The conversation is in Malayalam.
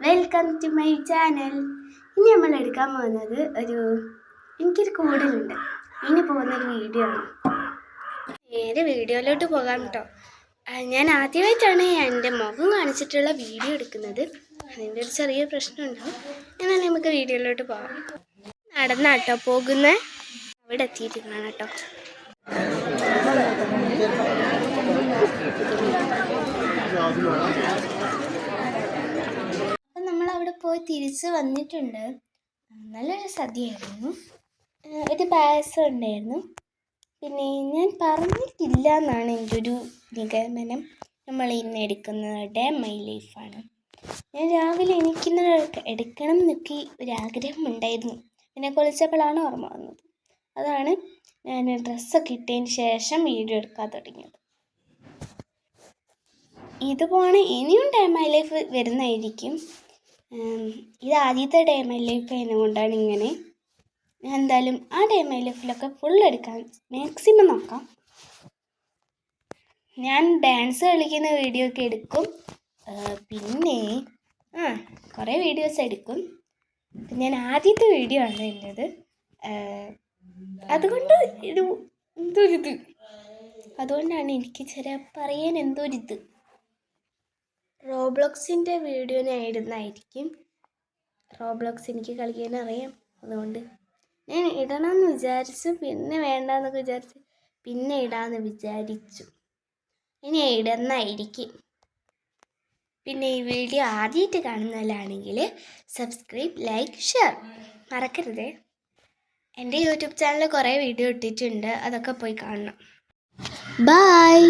Welcome to my channel. ഇനി നമ്മൾ എടുക്കാൻ പോകുന്നത് എനിക്കൊരു കൂടുതലുണ്ട് ഇനി പോകുന്നൊരു വീഡിയോ ആണ്. നേരെ വീഡിയോയിലോട്ട് പോകാം കേട്ടോ. ഞാൻ ആദ്യമായിട്ടാണ് എൻ്റെ മുഖം കാണിച്ചിട്ടുള്ള വീഡിയോ എടുക്കുന്നത്. അതിൻ്റെ ഒരു ചെറിയ പ്രശ്നമുണ്ടാവും. എന്നാൽ നമുക്ക് വീഡിയോയിലോട്ട് പോകാം. നടന്നാട്ടോ പോകുന്നത്. അവിടെ എത്തിയിരിക്കണം കേട്ടോ. അപ്പം നമ്മളവിടെ പോയി തിരിച്ച് വന്നിട്ടുണ്ട്. നല്ലൊരു സദ്യയായിരുന്നു. ഒരു പായസം ഉണ്ടായിരുന്നു. പിന്നെ ഞാൻ പറഞ്ഞിട്ടില്ല എന്നാണ് എൻ്റെ ഒരു നിഗമനം. നമ്മൾ ഇന്ന് എടുക്കുന്നത് ഡേ മൈ ലൈഫാണ്. ഞാൻ രാവിലെ എനിക്കിന്ന് എടുക്കണം എന്നൊക്കെ ഒരാഗ്രഹം ഉണ്ടായിരുന്നു. എന്നെ കുളിച്ചപ്പോഴാണ് ഓർമ്മ വന്നത്. അതാണ് ഞാൻ ഡ്രസ്സൊക്കെ ഇട്ടതിന് ശേഷം വീഡിയോ എടുക്കാൻ തുടങ്ങിയത്. ഇതുപോലെ ഇനിയും ഡേ മൈ ലൈഫ് വരുന്നതായിരിക്കും. ഇത് ആദ്യത്തെ ഡേ മൈ ലൈഫ് ആയതുകൊണ്ടാണ് ഇങ്ങനെ. ഞാൻ എന്തായാലും ആ ഡേ മൈ ലൈഫിലൊക്കെ ഫുൾ എടുക്കാൻ മാക്സിമം നോക്കാം. ഞാൻ ഡാൻസ് കളിക്കുന്ന വീഡിയോ ഒക്കെ എടുക്കും. പിന്നെ കുറേ വീഡിയോസ് എടുക്കും. ഞാൻ ആദ്യത്തെ വീഡിയോ ആണ് എൻ്റേത്. അതുകൊണ്ട് എന്തൊരിത് അതുകൊണ്ടാണ് എനിക്ക് പറയാൻ എന്തൊരിത്. റോബ്ലോക്സിൻ്റെ വീഡിയോ ഞാൻ ഇടുന്നതായിരിക്കും. റോബ്ലോക്സ് എനിക്ക് കളിക്കാൻ അറിയാം. അതുകൊണ്ട് ഞാൻ ഇടണമെന്ന് വിചാരിച്ചു, പിന്നെ വേണ്ടെന്നൊക്കെ വിചാരിച്ചു, പിന്നെ ഇടാമെന്ന് വിചാരിച്ചു. ഇനി ഇടുന്നതായിരിക്കും. പിന്നെ ഈ വീഡിയോ ആദ്യമായിട്ട് കാണുന്നവരാണെങ്കിൽ സബ്സ്ക്രൈബ്, ലൈക്ക്, ഷെയർ മറക്കരുതേ. എൻ്റെ യൂട്യൂബ് ചാനലിൽ കുറേ വീഡിയോ ഇട്ടിട്ടുണ്ട്. അതൊക്കെ പോയി കാണണം. ബൈ.